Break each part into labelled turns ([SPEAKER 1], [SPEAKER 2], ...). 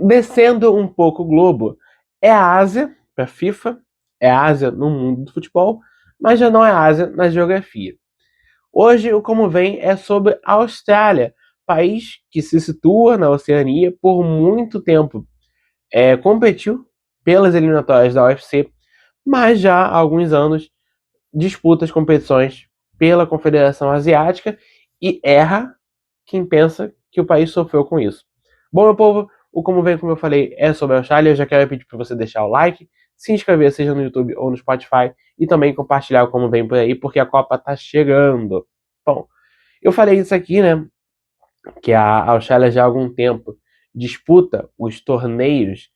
[SPEAKER 1] Descendo um pouco o globo, é a Ásia para a FIFA, é a Ásia no mundo do futebol, mas já não é a Ásia na geografia. Hoje, o Como Vem é sobre a Austrália, país que se situa na Oceania por muito tempo. Competiu pelas eliminatórias da UFC, mas já há alguns anos disputa as competições pela Confederação Asiática e erra quem pensa que o país sofreu com isso. Bom, meu povo, o Como Vem, como eu falei, é sobre a Austrália. Eu já quero pedir para você deixar o like, se inscrever, seja no YouTube ou no Spotify, e também compartilhar o Como Vem por aí, porque a Copa tá chegando. Bom, eu falei isso aqui, né? Que a Austrália já há algum tempo disputa os torneios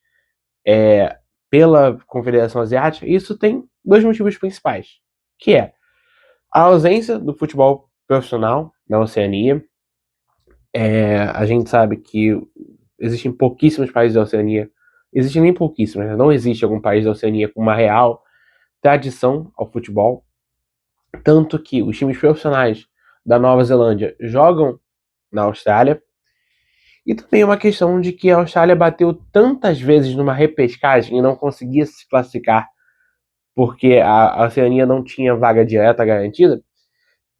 [SPEAKER 1] pela Confederação Asiática. E isso tem dois motivos principais, que é a ausência do futebol profissional na Oceania. A gente sabe que existem pouquíssimos países da Oceania, existem nem pouquíssimos, né? Não existe algum país da Oceania com uma real tradição ao futebol, tanto que os times profissionais da Nova Zelândia jogam na Austrália, e também uma questão de que a Austrália bateu tantas vezes numa repescagem e não conseguia se classificar porque a Oceania não tinha vaga direta garantida,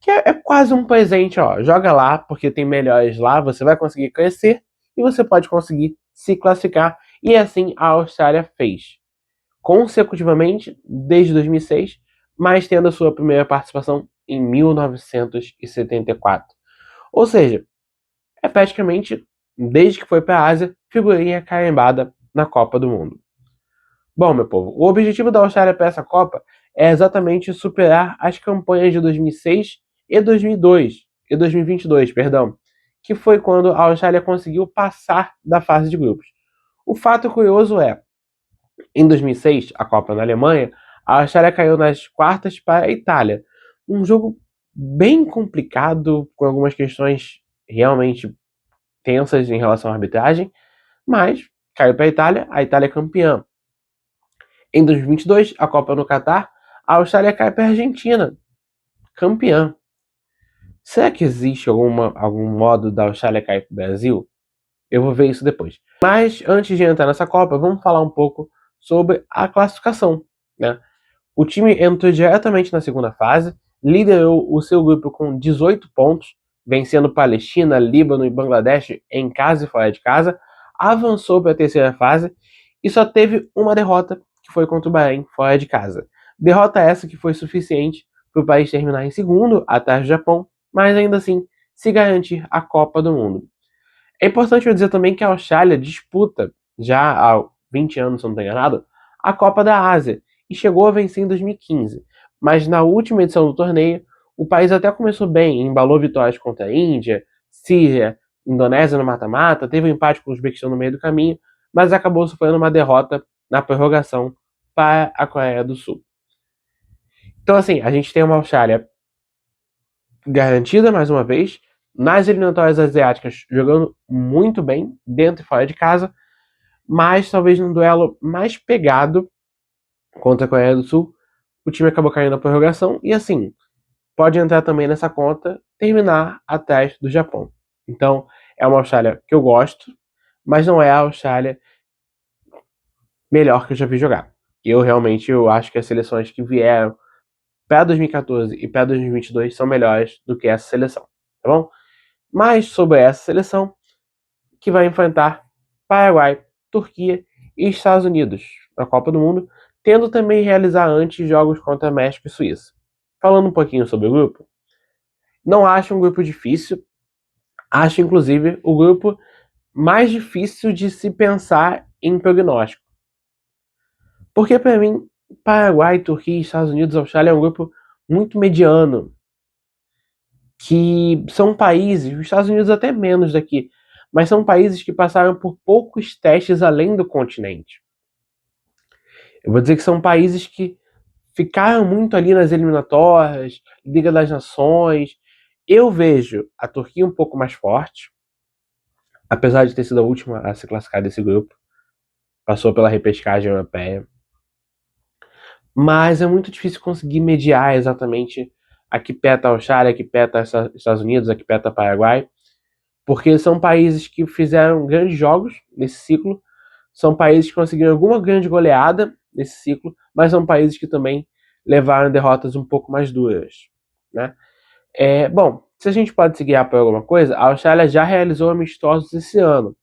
[SPEAKER 1] que é quase um presente, ó. Joga lá, porque tem melhores lá, você vai conseguir crescer e você pode conseguir se classificar. E assim a Austrália fez. Consecutivamente, desde 2006, mas tendo a sua primeira participação em 1974. Ou seja, é praticamente, desde que foi para a Ásia, figurinha carimbada na Copa do Mundo. Bom, meu povo, o objetivo da Austrália para essa Copa é exatamente superar as campanhas de 2006 e 2002 e 2022, perdão, que foi quando a Austrália conseguiu passar da fase de grupos. O fato curioso é, em 2006, a Copa na Alemanha, a Austrália caiu nas quartas para a Itália. Um jogo bem complicado, com algumas questões realmente tensas em relação à arbitragem, mas caiu para a Itália é campeã. Em 2022, a Copa no Catar, a Austrália cai para a Argentina, campeã. Será que existe algum modo da Austrália cair para o Brasil? Eu vou ver isso depois. Mas antes de entrar nessa Copa, vamos falar um pouco sobre a classificação, né? O time entrou diretamente na segunda fase, liderou o seu grupo com 18 pontos, vencendo Palestina, Líbano e Bangladesh em casa e fora de casa, avançou para a terceira fase e só teve uma derrota, que foi contra o Bahrein, fora de casa. Derrota essa que foi suficiente para o país terminar em segundo, atrás do Japão, mas ainda assim se garantir a Copa do Mundo. É importante eu dizer também que a Austrália disputa, já há 20 anos, se não estou enganado, a Copa da Ásia e chegou a vencer em 2015. Mas na última edição do torneio, o país até começou bem, embalou vitórias contra a Índia, Síria, Indonésia no mata-mata, teve um empate com o Uzbequistão no meio do caminho, mas acabou sofrendo uma derrota na prorrogação para a Coreia do Sul. Então, assim, a gente tem uma Austrália garantida mais uma vez, nas eliminatórias asiáticas jogando muito bem, dentro e fora de casa, mas talvez num duelo mais pegado contra a Coreia do Sul, o time acabou caindo na prorrogação e assim, pode entrar também nessa conta, terminar atrás do Japão. Então, é uma Austrália que eu gosto, mas não é a Austrália melhor que eu já vi jogar. Eu acho que as seleções que vieram para 2014 e para 2022 são melhores do que essa seleção, tá bom? Mas sobre essa seleção, que vai enfrentar Paraguai, Turquia e Estados Unidos na Copa do Mundo, tendo também realizar antes jogos contra México e Suíça. Falando um pouquinho sobre o grupo, não acho um grupo difícil, acho inclusive o grupo mais difícil de se pensar em prognóstico. Porque para mim, Paraguai, Turquia, Estados Unidos, Austrália é um grupo muito mediano, que são países, os Estados Unidos até menos daqui, mas são países que passaram por poucos testes além do continente. Eu vou dizer que são países que ficaram muito ali nas eliminatórias, Liga das Nações. Eu vejo a Turquia um pouco mais forte, apesar de ter sido a última a se classificar desse grupo. Passou pela repescagem europeia. Mas é muito difícil conseguir mediar exatamente a que peta a Austrália, a que peta Estados Unidos, a que peta Paraguai, porque são países que fizeram grandes jogos nesse ciclo, são países que conseguiram alguma grande goleada nesse ciclo, mas são países que também levaram derrotas um pouco mais duras, né? Bom, se a gente pode se guiar por alguma coisa, a Austrália já realizou amistosos esse ano,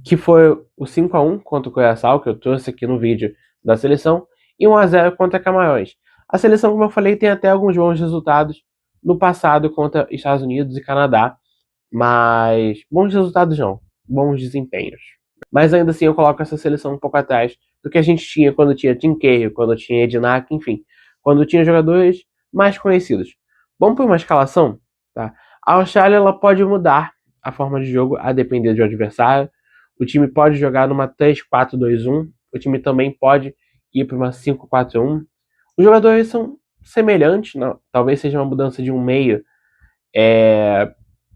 [SPEAKER 1] que foi o 5-1 contra o Curaçao, que eu trouxe aqui no vídeo da seleção, e 1-0 contra Camarões. A seleção, como eu falei, tem até alguns bons resultados no passado contra Estados Unidos e Canadá, mas bons resultados não, bons desempenhos. Mas ainda assim eu coloco essa seleção um pouco atrás do que a gente tinha quando tinha Tim Cahill, quando tinha Edinac, enfim, quando tinha jogadores mais conhecidos. Vamos para uma escalação? Tá? A Austrália ela pode mudar a forma de jogo a depender do adversário. O time pode jogar numa 3-4-2-1. O time também pode ir para uma 5-4-1. Os jogadores são semelhantes, não, talvez seja uma mudança de um meio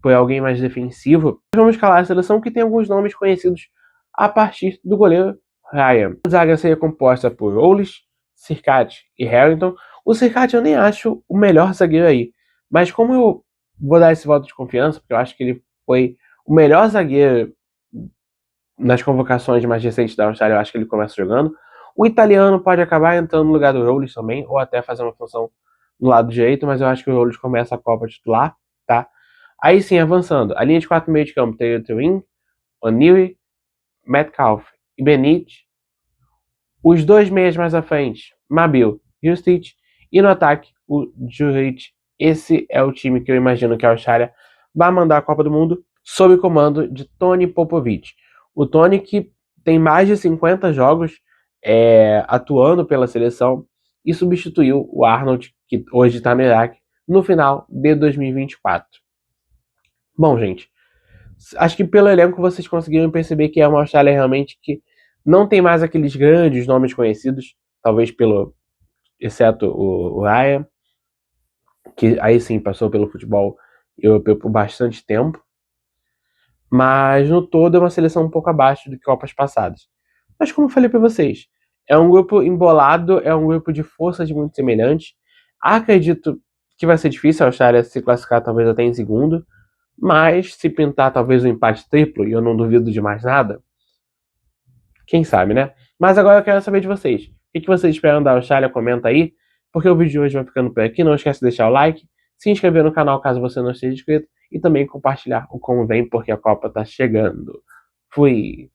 [SPEAKER 1] por alguém mais defensivo. Vamos escalar a seleção que tem alguns nomes conhecidos a partir do goleiro Ryan. A zaga seria composta por Oulis, Sirkat e Harrington. O Sirkat eu nem acho o melhor zagueiro aí, mas como eu vou dar esse voto de confiança, porque eu acho que ele foi o melhor zagueiro nas convocações mais recentes da Austrália, eu acho que ele começa jogando. O italiano pode acabar entrando no lugar do Oulis também, ou até fazer uma função do lado direito, mas eu acho que o Oulis começa a Copa titular, tá? Aí sim, avançando. A linha de 4 meio de campo tem o Twin, O'Neill, Metcalf e Benite. Os dois meias mais à frente, Mabil e o Stitch. E no ataque, o Jurich. Esse é o time que eu imagino que a Austrália vai mandar a Copa do Mundo sob o comando de Tony Popovic. O Tony que tem mais de 50 jogos atuando pela seleção e substituiu o Arnold, que hoje está no Iraque, no final de 2024. Bom, gente, acho que pelo elenco vocês conseguiram perceber que é uma Austrália realmente que não tem mais aqueles grandes nomes conhecidos, talvez exceto o Ryan, que aí sim passou pelo futebol europeu por bastante tempo, mas no todo é uma seleção um pouco abaixo de Copas passadas. Mas como eu falei para vocês, é um grupo embolado, é um grupo de forças muito semelhantes. Acredito que vai ser difícil a Austrália se classificar talvez até em segundo, mas se pintar talvez um empate triplo, e eu não duvido de mais nada, quem sabe, né? Mas agora eu quero saber de vocês. O que vocês esperam da Austrália? Comenta aí, porque o vídeo de hoje vai ficando por aqui. Não esquece de deixar o like, se inscrever no canal caso você não esteja inscrito, e também compartilhar o como vem, porque a Copa tá chegando. Fui!